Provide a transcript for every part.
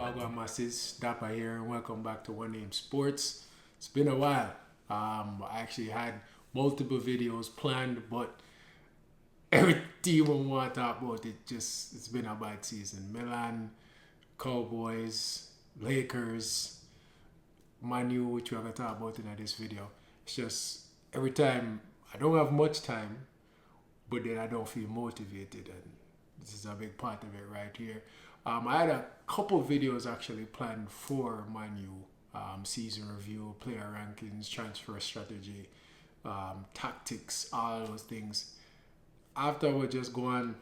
Wagwan Masses, Dapper here, and welcome back to One Name Sports. It's been a while. I actually had multiple videos planned, but every team I want to talk about it's been a bad season. Milan, Cowboys, Lakers, Manu, which we're going to talk about in this video. It's just every time I don't have much time, but then I don't feel motivated, and this is a big part of it right here. I had a couple videos actually planned for Manu, season review, player rankings, transfer strategy, tactics, all those things. After I would just go on,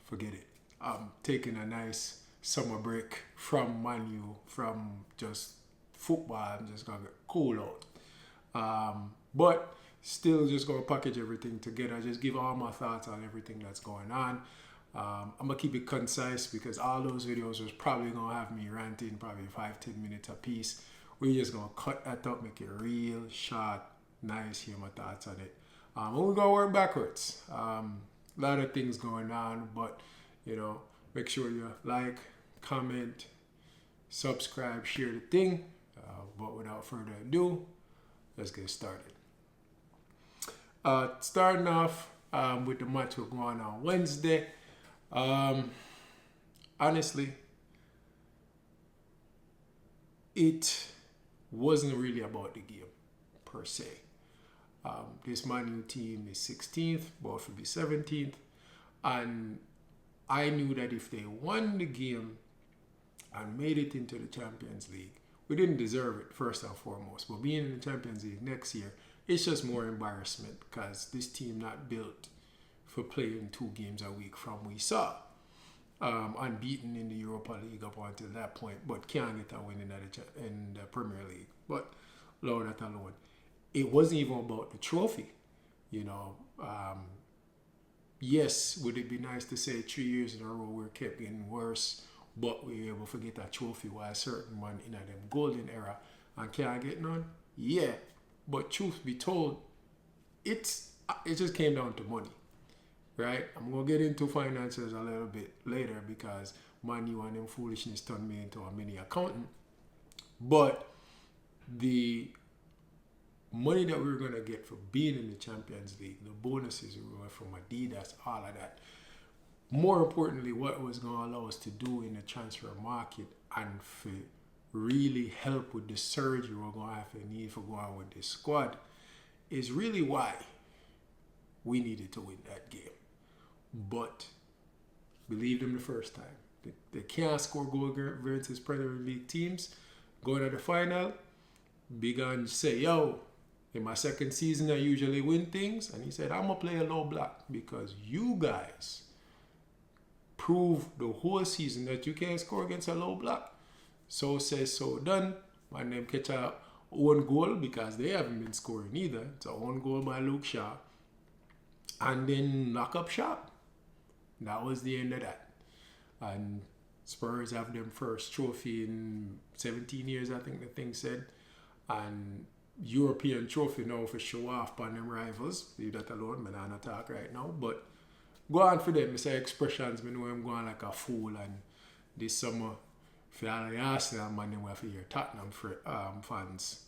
forget it. I'm taking a nice summer break from Manu, from just football. I'm just gonna get cool out. But still just gonna package everything together, just give all my thoughts on everything that's going on. I'm gonna keep it concise because all those videos was probably gonna have me ranting probably 5-10 minutes a piece. We're just gonna cut that up, make it real short, nice, hear my thoughts on it. And we're gonna work backwards. A lot of things going on, but make sure you like, comment, subscribe, share the thing. But without further ado, let's get started. Starting off with the match we're going on Wednesday. Honestly, it wasn't really about the game per se. This Man U team is 16th, both will be 17th, and I knew that if they won the game and made it into the Champions League, we didn't deserve it first and foremost, but being in the Champions League next year, it's just more embarrassment because this team not built for playing 2 games a week from we saw. Unbeaten in the Europa League up until that point, but can't get a win in the Premier League. But Lord, that alone. It wasn't even about the trophy. Yes, would it be nice to say 3 years in a row we kept getting worse, but we were able to get that trophy while certain one in them golden era and can't get none? Yeah. But truth be told, it just came down to money, right? I'm going to get into finances a little bit later because money and them foolishness turned me into a mini accountant. But the money that we were going to get for being in the Champions League, the bonuses we were from Adidas, all of that. More importantly, what it was going to allow us to do in the transfer market and for really help with the surge we're going to have to need for going with this squad is really why we needed to win that game. But believe them the first time. They can't score goal versus Premier League teams. Going to the final, big on say, yo, in my second season I usually win things. And he said, I'm going to play a low block because you guys prove the whole season that you can't score against a low block. So says, so done. And them catch a own goal because they haven't been scoring either. It's a own goal by Luke Shaw. And then knock up shop. That was the end of that. And Spurs have their first trophy in 17 years, I think the thing said. And European trophy now for show off on them rivals. Leave that alone, I'm not talk right now. But go on for them. I say expressions, I know I'm going like a fool. And this summer, for all the Arsenal man, them for your Tottenham fans.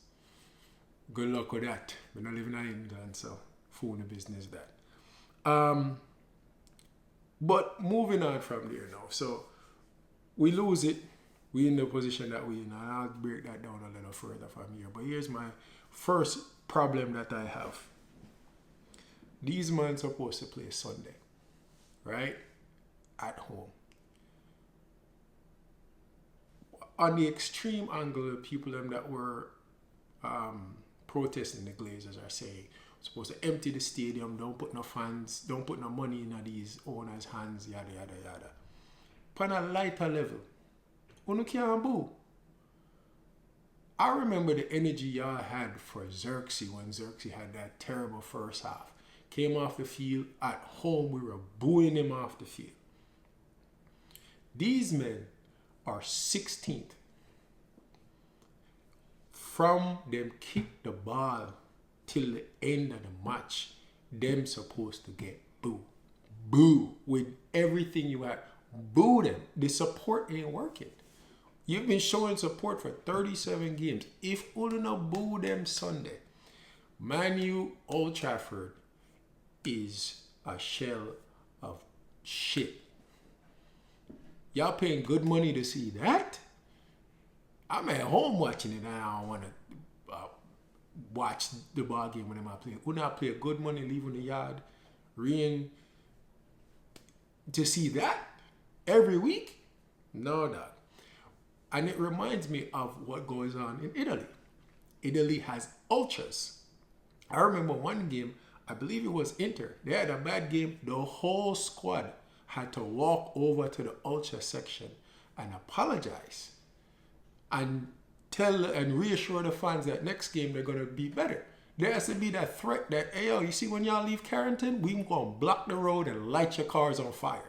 Good luck with that. We're not living in England, so fool the business that. But moving on from there now. So we lose it. We in the position that we in. And I'll break that down a little further from here. But here's my first problem that I have. These men supposed to play Sunday, right? At home. On the extreme angle, people that were protesting the Glazers are saying, supposed to empty the stadium, don't put no fans, don't put no money in these owners' hands, yada, yada, yada. On a lighter level, you can't boo. I remember the energy y'all had for Xerxes when Xerxes had that terrible first half. Came off the field, at home we were booing him off the field. These men are 16th. From them kick the ball till the end of the match, them supposed to get boo. Boo. With everything you have. Boo them. The support ain't working. You've been showing support for 37 games. If only no boo them Sunday, Man U Old Trafford is a shell of shit. Y'all paying good money to see that? I'm at home watching it and I don't want to watch the ball game when I'm playing. When I play good money leaving the yard, to see that every week? No, dog. And it reminds me of what goes on in Italy. Italy has ultras. I remember one game, I believe it was Inter. They had a bad game. The whole squad had to walk over to the ultra section and apologize and tell and reassure the fans that next game they're going to be better. There has to be that threat that, hey, yo, you see when y'all leave Carrington, we going to block the road and light your cars on fire.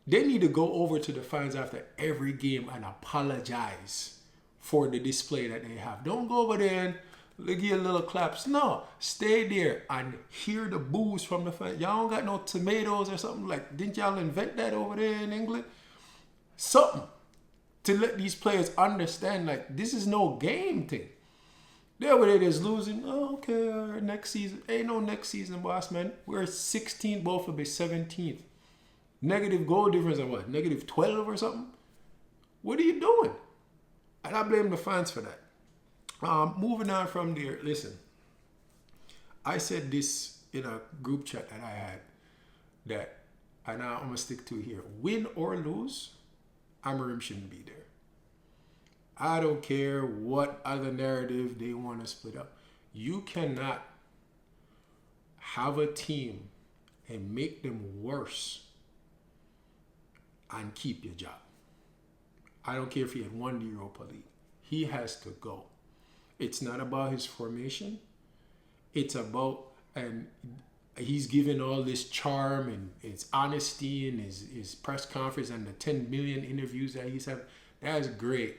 They need to go over to the fans after every game and apologize for the display that they have. Don't go over there and give you little claps. No, stay there and hear the boos from the fans. Y'all don't got no tomatoes or something like, didn't y'all invent that over there in England? Something to let these players understand like this is no game thing. They're over there just losing. Oh, okay, all right, next season. Ain't no next season, boss man. We're 16th, both will be 17th. Negative goal difference of what? Negative 12 or something? What are you doing? And I blame the fans for that. Moving on from there, listen. I said this in a group chat that I had that, and I'm going to stick to here. Win or lose, Amorim shouldn't be there. I don't care what other narrative they want to split up. You cannot have a team and make them worse and keep your job. I don't care if he had won the Europa League. He has to go. It's not about his formation. It's about, and he's given all this charm and his honesty and his press conference and the 10 million interviews that he's having. That's great.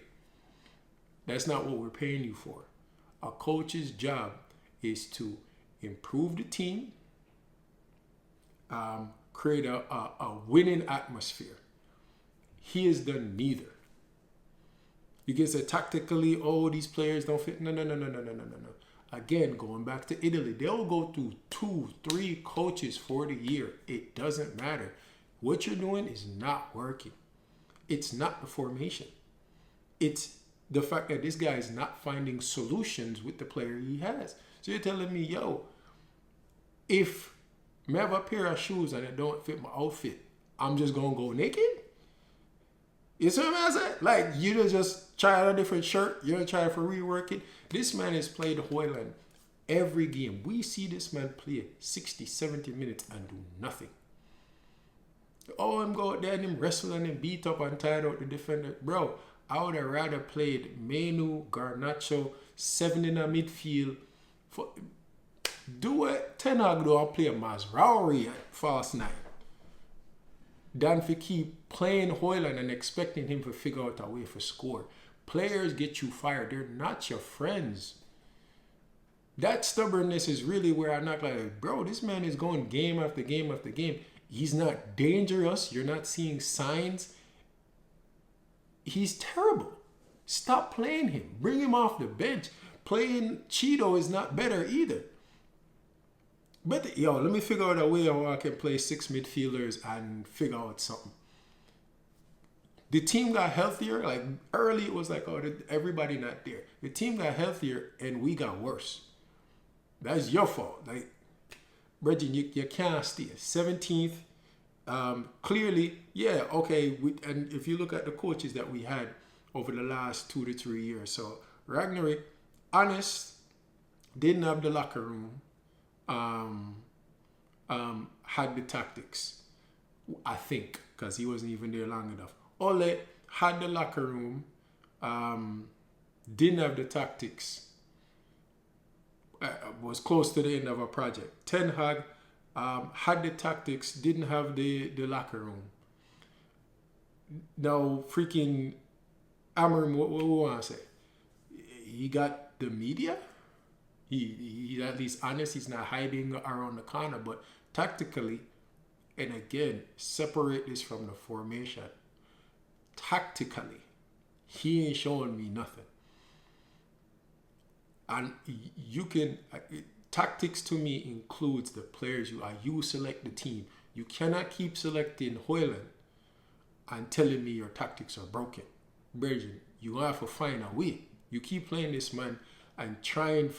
That's not what we're paying you for. A coach's job is to improve the team, create a winning atmosphere. He has done neither. You can say tactically, oh, these players don't fit. No. Again, going back to Italy, they'll go through 2-3 coaches for the year. It doesn't matter. What you're doing is not working. It's not the formation. It's the fact that this guy is not finding solutions with the player he has. So you're telling me, yo, if I have a pair of shoes and it don't fit my outfit, I'm just going to go naked? You see what I'm saying? Like, you just try out a different shirt. You're going to try for reworking. This man has played Hoyland every game. We see this man play 60, 70 minutes and do nothing. Oh, him go out there and him wrestle and him beat up and tired out the defender. Bro, I would have rather played Menu, Garnacho, 7 in the midfield. Do it. Ten Hag do and play Mazraoui at false 9. Than for keep playing Hoyland and expecting him to figure out a way for score. Players get you fired. They're not your friends. That stubbornness is really where I'm not like, bro, this man is going game after game after game. He's not dangerous. You're not seeing signs. He's terrible. Stop playing him. Bring him off the bench. Playing Cheeto is not better either. But, let me figure out a way how I can play 6 midfielders and figure out something. The team got healthier. Like, early it was like, oh, everybody not there. The team got healthier and we got worse. That's your fault. Like, Reggie, you can't stay. 17th. Clearly, yeah, okay. And if you look at the coaches that we had over the last 2 to 3 years. So, Ragnarik, honest, didn't have the locker room. Had the tactics, I think, because he wasn't even there long enough. Ole had the locker room, didn't have the tactics, was close to the end of a project. Ten Hag had the tactics, didn't have the locker room. Now, freaking Amorim, what we want to say? He got the media. He's at least honest. He's not hiding around the corner. But tactically, and again, separate this from the formation. Tactically, he ain't showing me nothing. And you can, tactics to me includes the players you select the team. You cannot keep selecting Hoyland and telling me your tactics are broken. Virgin, you have to find a way. You keep playing this man and trying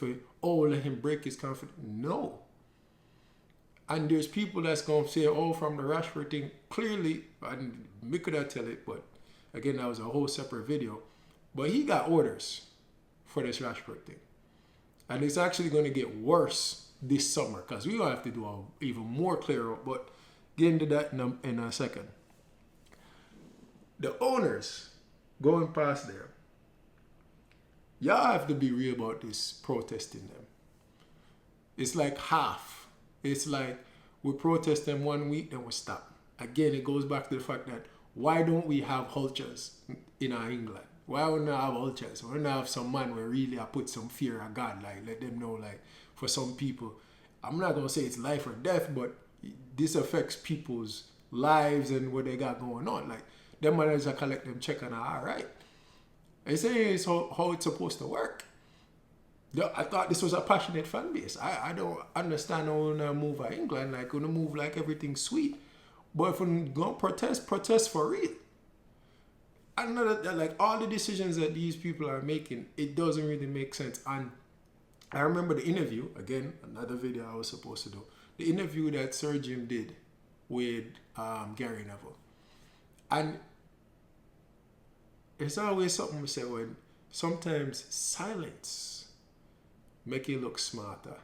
let him break his confidence. No. And there's people that's going to say, from the Rashford thing, clearly, and we could not tell it, but again, that was a whole separate video. But he got orders for this Rashford thing. And it's actually going to get worse this summer because we're going to have to do an even more clear up. But get into that in a second. The owners going past there, y'all have to be real about this protesting them. It's like half. It's like we protest them 1 week, then we stop. Again, it goes back to the fact that why don't we have vultures in our England? Why would not have vultures? Why not have some man where really I put some fear of God, like let them know, like for some people, I'm not gonna say it's life or death, but this affects people's lives and what they got going on. Like them managers are collect them check and all right. I say it's how it's supposed to work. I thought this was a passionate fan base. I don't understand how we move at England, like we move like everything's sweet. But if we're gonna protest for real. Like all the decisions that these people are making, it doesn't really make sense. And I remember the interview, again, another video I was supposed to do, the interview that Sir Jim did with Gary Neville. And it's always something we say when sometimes silence make you look smarter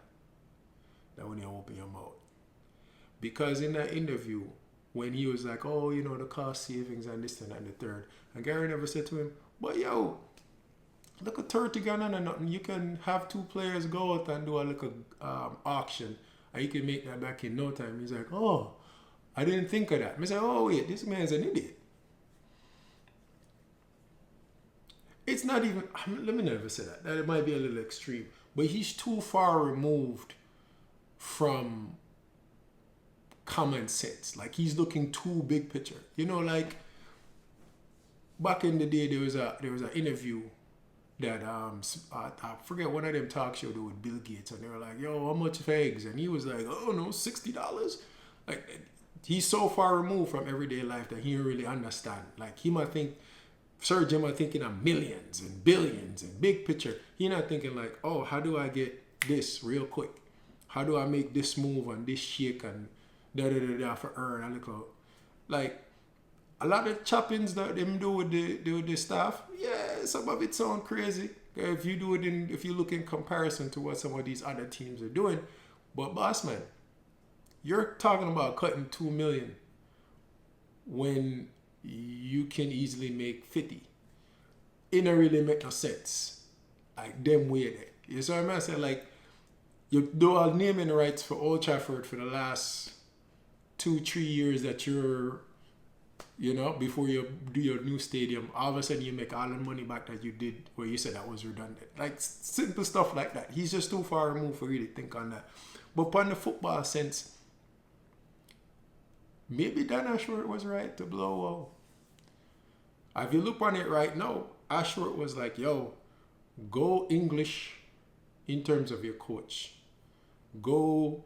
than when you open your mouth. Because in that interview, when he was like, the cost savings and this and that and the third, and Gary Neville said to him, but look at 30 grand and nothing. You can have two players go out and do a little auction and you can make that back in no time. He's like, I didn't think of that. I said, wait, this man's an idiot. It's not even, let me never say that. That might be a little extreme. But he's too far removed from common sense. Like he's looking too big picture. Like back in the day there was an interview that I forget, one of them talk show with Bill Gates, and they were like, how much for eggs? And he was like, $60. Like he's so far removed from everyday life that he don't really understand. Like he might think Sir Jim are thinking of millions and billions and big picture. He not thinking like, how do I get this real quick? How do I make this move and this shake and da for earn a little? Like a lot of choppings that them do with the staff, some of it sound crazy. If you look in comparison to what some of these other teams are doing. But boss man, you're talking about cutting $2 million when you can easily make 50. It don't really make no sense. Like them way there. You see what I'm saying? Like you do all naming rights for Old Trafford for the last 2-3 years that you're, before you do your new stadium, all of a sudden you make all the money back that you did where you said that was redundant. Like simple stuff like that. He's just too far removed for you to think on that. But upon the football sense, maybe Dan Ashworth was right to blow out. If you look on it right now, Ashworth was like, go English in terms of your coach. Go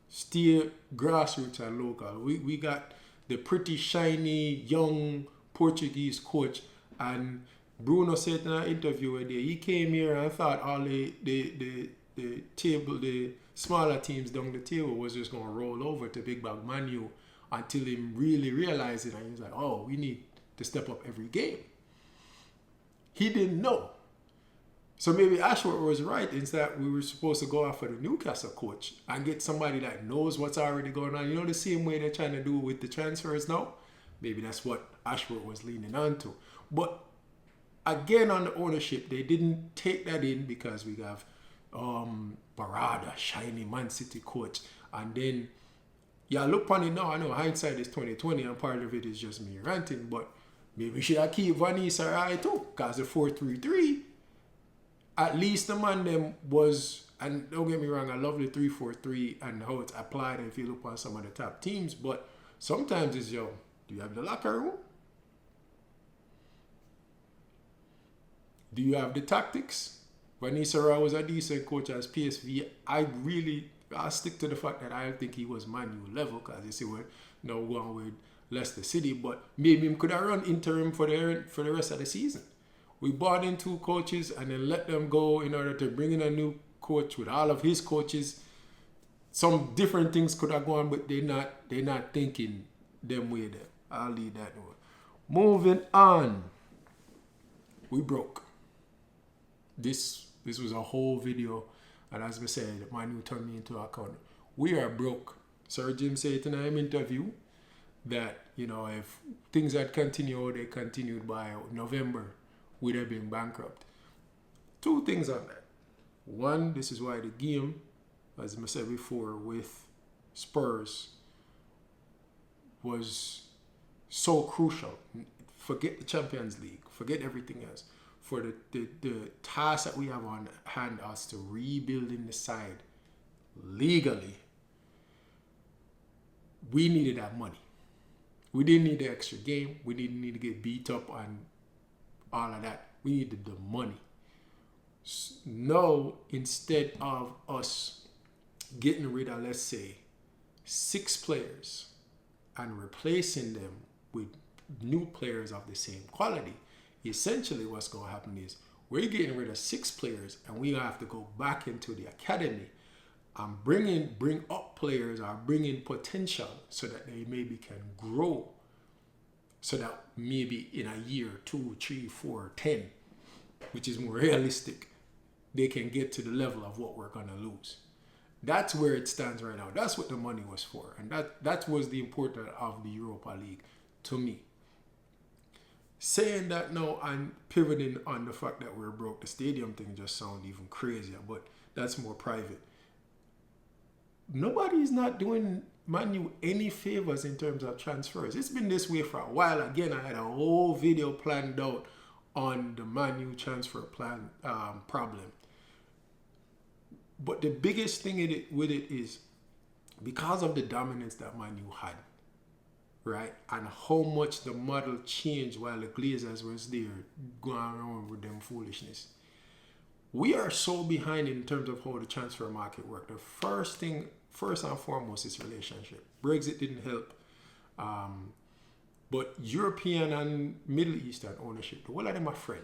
stay grassroots and local. We got the pretty shiny young Portuguese coach, and Bruno said in an interview where he came here and thought all the table, the smaller teams down the table was just gonna roll over to Big Bag Manu until he really realized it, and he was like, we need to step up every game. He didn't know. So maybe Ashworth was right. Instead, we were supposed to go after the Newcastle coach and get somebody that knows what's already going on. The same way they're trying to do with the transfers now. Maybe that's what Ashworth was leaning on to. But again, on the ownership, they didn't take that in because we have Barada, shiny Man City coach. And then, look on it now. I know hindsight is 2020 and part of it is just me ranting. But maybe we should have keep Van Nistelrooy too. Because the 4-3-3... at least the man them was, and don't get me wrong, I love the 3-4-3 and how it's applied if you look on some of the top teams, but sometimes it's, do you have the locker room? Do you have the tactics? Van Nistelrooy was a decent coach as PSV. I stick to the fact that I think he was Man U level, because you see we're now going with Leicester City, but maybe him could have run interim for the rest of the season. We bought in 2 coaches and then let them go in order to bring in a new coach with all of his coaches. Some different things could have gone, but they're not thinking them way there. I'll leave that one. Moving on. We broke. This was a whole video, and as I said, Man U turned me into a account. We are broke. Sir Jim said in an interview that, if things had continued, they continued by November, we'd have been bankrupt. 2 things on that. One, this is why the game, as I said before, with Spurs was so crucial. Forget the Champions League. Forget everything else. For the task that we have on hand, us to rebuilding the side legally, we needed that money. We didn't need the extra game. We didn't need to get beat up on all of that. We needed the money. No, instead of us getting rid of, let's say, 6 players and replacing them with new players of the same quality, essentially what's going to happen is we're getting rid of 6 players and we have to go back into the academy and bring up players or bring in potential so that they maybe can grow, so that maybe in a year, 2, 3, 4, 10, which is more realistic, they can get to the level of what we're going to lose. That's where it stands right now. That's what the money was for. And that was the importance of the Europa League to me. Saying that now and pivoting on the fact that we're broke, the stadium thing just sounds even crazier, but that's more private. Nobody's not doing Man U any favors in terms of transfers. It's been this way for a while. Again, I had a whole video planned out on the Man U transfer plan problem. But the biggest thing with it is because of the dominance that Man U had, right? And how much the model changed while the Glazers was there going around with them foolishness. We are so behind in terms of how the transfer market worked. The first and foremost is relationship. Brexit didn't help. But European and Middle Eastern ownership, the whole of them are friends.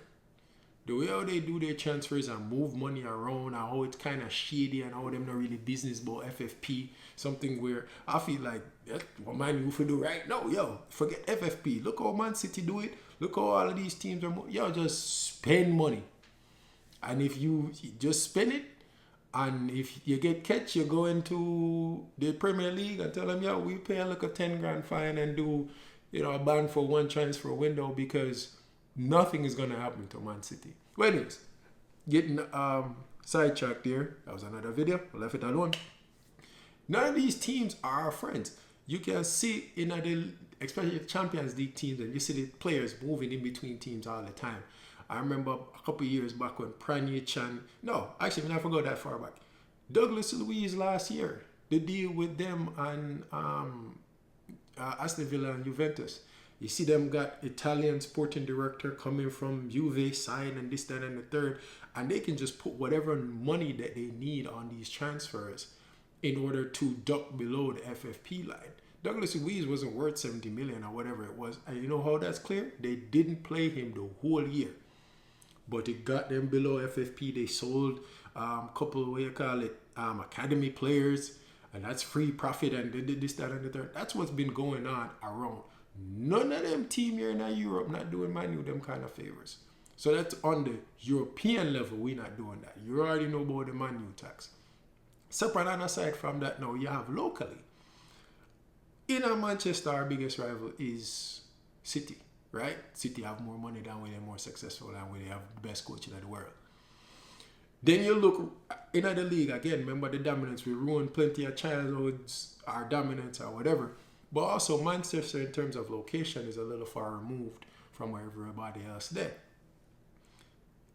The way how they do their transfers and move money around and how it's kind of shady and how them not really business about FFP, something where I feel like that's what Man U for do right now. Yo, forget FFP. Look how Man City do it. Look how all of these teams are. Yo, just spend money. And if you just spend it, and if you get catch, you go into the Premier League and tell them, yo, we pay like a 10 grand fine and do, a ban for one transfer window because nothing is going to happen to Man City. Well, anyways, getting sidetracked there. That was another video. I left it alone. None of these teams are our friends. You can see especially the Champions League teams, and you see the players moving in between teams all the time. I remember a couple of years back when Pranjic I forgot that far back. Douglas Luiz last year, the deal with them and Aston Villa and Juventus. You see them got Italian sporting director coming from Juve side and this, that, and the third. And they can just put whatever money that they need on these transfers in order to duck below the FFP line. Douglas Luiz wasn't worth 70 million or whatever it was. And you know how that's clear? They didn't play him the whole year. But it got them below FFP. They sold a couple of academy players. And that's free profit and they did this, that, and the third. That's what's been going on around. None of them team here in Europe not doing Man U them kind of favors. So that's on the European level, we're not doing that. You already know about the Man U tax. Separate and aside from that now, you have locally. In Manchester, our biggest rival is City, right? City have more money than we, they're more successful and we have the best coach in the world. Then you look in the league, again, remember the dominance, we ruined plenty of childhoods, our dominance or whatever. But also Manchester in terms of location is a little far removed from where everybody else there.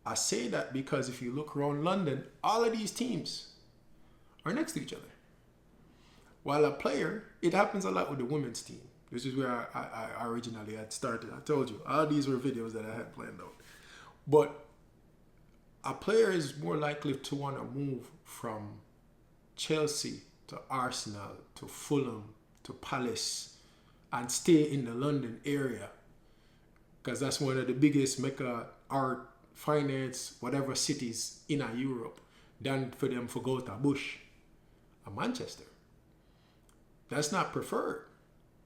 I say that because if you look around London, all of these teams are next to each other. While a player, it happens a lot with the women's team. This is where I originally had started. I told you, all these were videos that I had planned out. But a player is more likely to want to move from Chelsea to Arsenal to Fulham to Palace and stay in the London area, because that's one of the biggest mecca art, finance, whatever cities in Europe, than for them to go to Bush or Manchester. That's not preferred.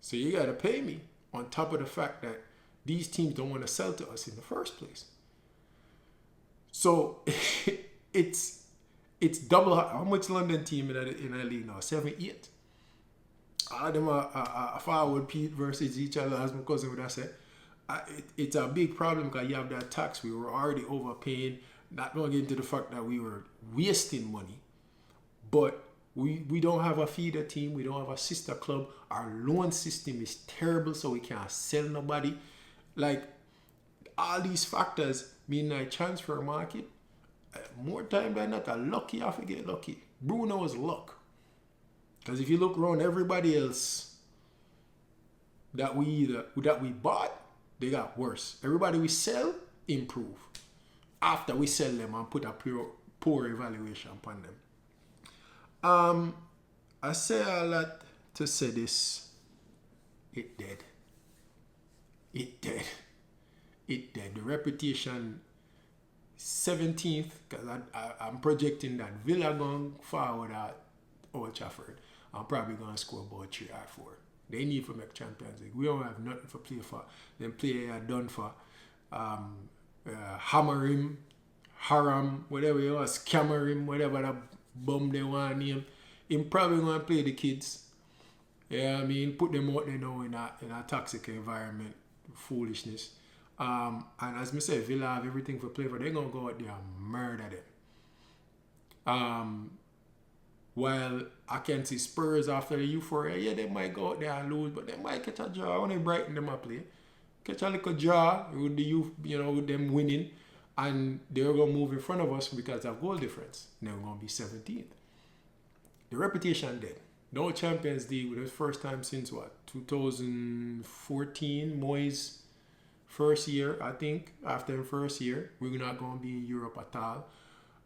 So you got to pay me on top of the fact that these teams don't want to sell to us in the first place. So it's double. How much London team in a league now? 7, 8. All of them are forward Pete versus each other, as my cousin would have said. It's a big problem because you have that tax. We were already overpaying. Not going into the fact that we were wasting money, but we don't have a feeder team. We don't have a sister club. Our loan system is terrible, so we can't sell nobody. Like, all these factors mean that transfer market, more time than not, lucky I forget lucky. Bruno is luck. Because if you look around everybody else that we bought, they got worse. Everybody we sell, improve. After we sell them and put a poor evaluation upon them. I say a lot to say this. It dead. The reputation 17th, because I'm projecting that Villa going forward at Old Trafford. I'm probably going to score about 3 or 4. They need to make Champions League. We don't have nothing for play for. Them play are done for Amorim, Haram, whatever it was, Camerim, whatever that bum they want to name. Him probably going to play the kids. Yeah, I mean, put them out there now in a toxic environment. Foolishness. And as me say, Villa have everything for play for. They're going to go out there and murder them. While I can see Spurs after the euphoria, yeah, they might go out there and lose, but they might catch a draw when they brighten them up play. Catch a little draw with the youth, with them winning, and they're going to move in front of us because of goal difference. They're going to be 17th. The reputation dead. No Champions League with the first time since 2014, Moyes' first year, I think. After the first year, we're not going to be in Europe at all.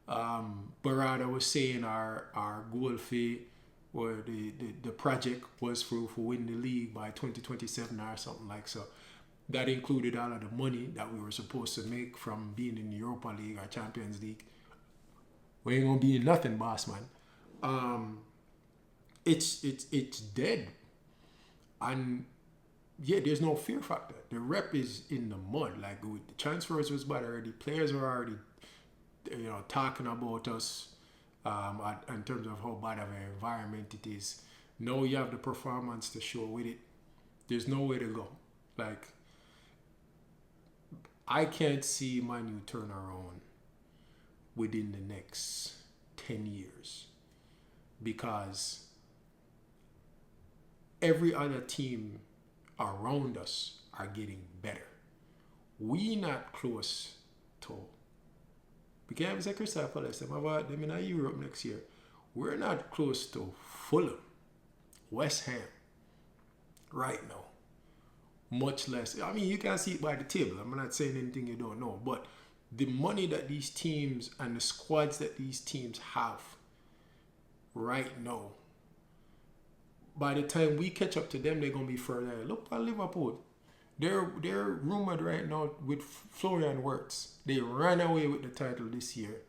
Barada was saying our goal fee, or the project was for win the league by 2027 or something like so. That included all of the money that we were supposed to make from being in the Europa League or Champions League. We ain't gonna be in nothing, boss man. It's dead, and yeah, there's no fear factor. The rep is in the mud. Like, the transfers was bad already. Players were already talking about us in terms of how bad of an environment it is. Now you have the performance to show with it. There's no way to go. Like, I can't see Man U turn around within the next 10 years because every other team around us are getting better. We not close to. We can't even say Crystal Palace. Them about them in Europe next year. We're not close to Fulham, West Ham, right now. Much less. I mean, you can see it by the table. I'm not saying anything you don't know, but the money that these teams and the squads that these teams have right now, by the time we catch up to them, they're gonna be further. Look at Liverpool. They're rumored right now with Florian Wirtz. They ran away with the title this year.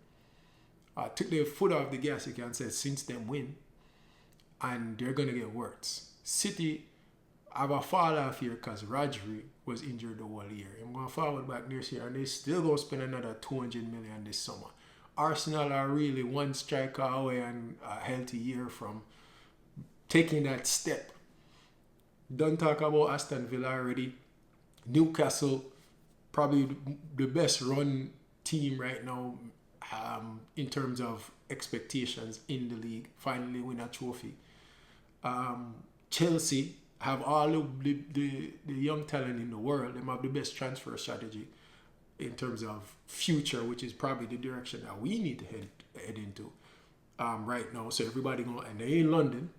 Took their foot off the gas, you can say, since them win. And they're going to get Wirtz. City have a fall off here because Rodri was injured the whole year. I'm going to forward back next year, and they still going to spend another 200 million this summer. Arsenal are really one striker away and a healthy year from taking that step. Don't talk about Aston Villa already. Newcastle, probably the best run team right now in terms of expectations in the league. Finally win a trophy. Chelsea have all the young talent in the world. They have the best transfer strategy in terms of future, which is probably the direction that we need to head into right now. So everybody going, and they in London.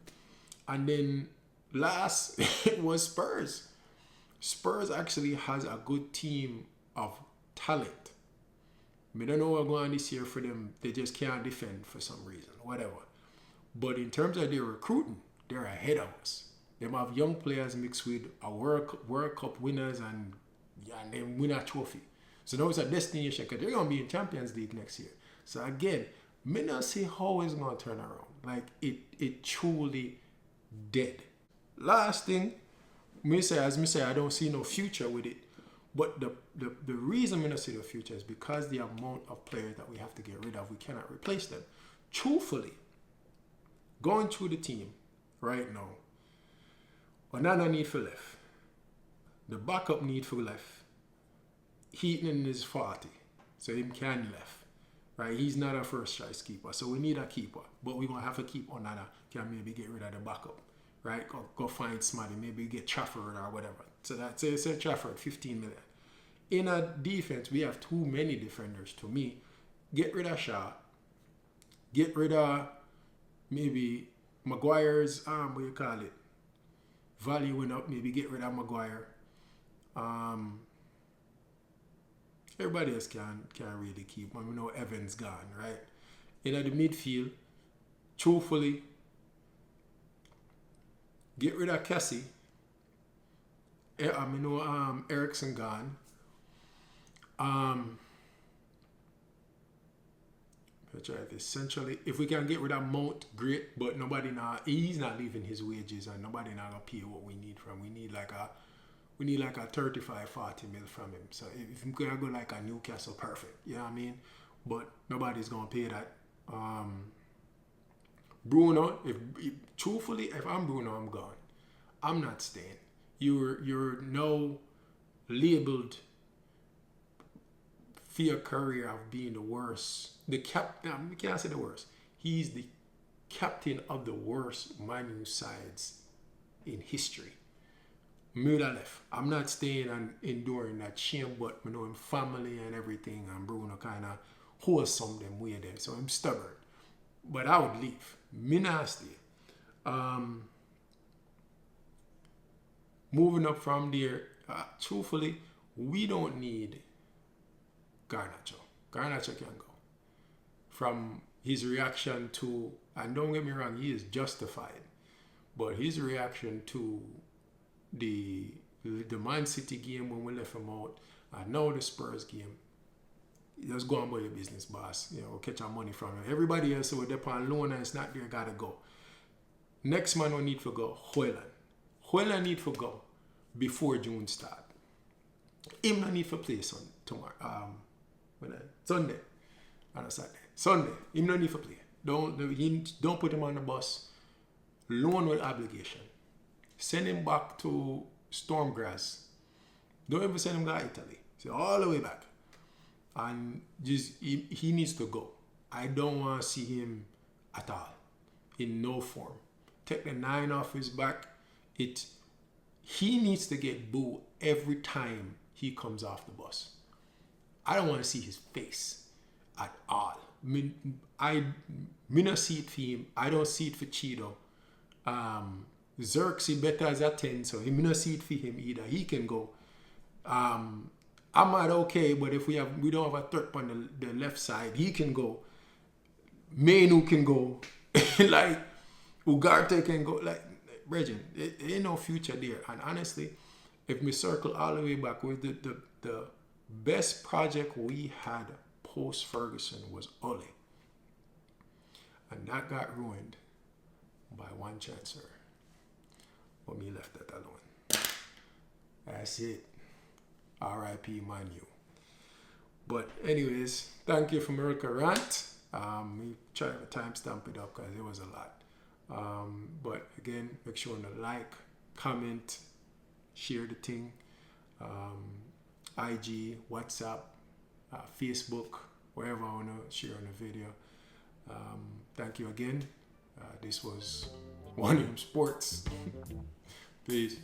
And then last was Spurs. Spurs actually has a good team of talent. I don't know what's going on this year for them. They just can't defend for some reason, whatever. But in terms of their recruiting, they're ahead of us. They have young players mixed with a World Cup winners and they win a trophy. So now it's a destination because they're going to be in Champions League next year. So again, me not see how it's going to turn around. Like it truly dead. Last thing, as me say, I don't see no future with it. But the reason we don't see the future is because the amount of players that we have to get rid of, we cannot replace them. Truthfully, going through the team right now, another need for left. The backup need for left. Heaton is 40, so him can left. Right? He's not a first choice keeper, so we need a keeper. But we're going to have to keep another. Can maybe get rid of the backup. Right? Go find somebody. Maybe get Trafford or whatever. So that's say Trafford, 15 million. In a defense, we have too many defenders to me. Get rid of Shaw. Get rid of maybe Maguire's, what you call it? Value went up. Maybe get rid of Maguire. Everybody else can really keep. We know Evans gone, right? In the midfield, truthfully, get rid of Cassie. I know Ericsson gone. Essentially, if we can get rid of Mount, great. But he's not leaving his wages, and nobody not gonna pay what we need from. We need like a 35, 40 mil from him. So if we could go like a Newcastle, perfect. You know what I mean? But nobody's gonna pay that. Bruno, truthfully, if I'm Bruno, I'm gone. I'm not staying. You're now labeled for your career of being the worst. The captain, we can't say the worst. He's the captain of the worst Man U sides in history. Müller left. I'm not staying and enduring that shame, but I know him family and everything, and Bruno kind of wholesome them way there. So I'm stubborn. But I would leave. Me not stay. Moving up from there, truthfully, we don't need Garnacho. Garnacho can go. From his reaction to, and don't get me wrong, he is justified, but his reaction to the Man City game when we left him out, and now the Spurs game, just go on about your business, boss. Catch our money from him. Everybody else who are on loan and it's not there, gotta go. Next man we need to go, Hoyland. Hoyland need to go before June start. Him no need to play tomorrow. Sunday. On a Saturday. Sunday. Him no need to play. Don't put him on the bus. Loan with obligation. Send him back to Stormgrass. Don't even send him to Italy. So all the way back. And just he needs to go. I don't want to see him at all. In no form. Take the 9 off his back. He needs to get booed every time he comes off the bus. I don't want to see his face at all. I not see it for him. I don't see it for Cheeto. Xerxes better as a 10, so he not see it for him either. He can go. I'm not okay, but if we don't have a threat on the left side, he can go. Menu can go. Like Ugarte can go. Like Regin, there ain't no future there. And honestly, if we circle all the way back with the best project we had post Ferguson was Ole. And that got ruined by one chancellor. But me left that alone. That's it. R.I.P. Man U. But anyways, thank you for America Rant. We try to timestamp it up because it was a lot. But again, make sure to like, comment, share the thing. IG, WhatsApp, Facebook, wherever I want to share on the video. Thank you again. This was One M Sports. Peace.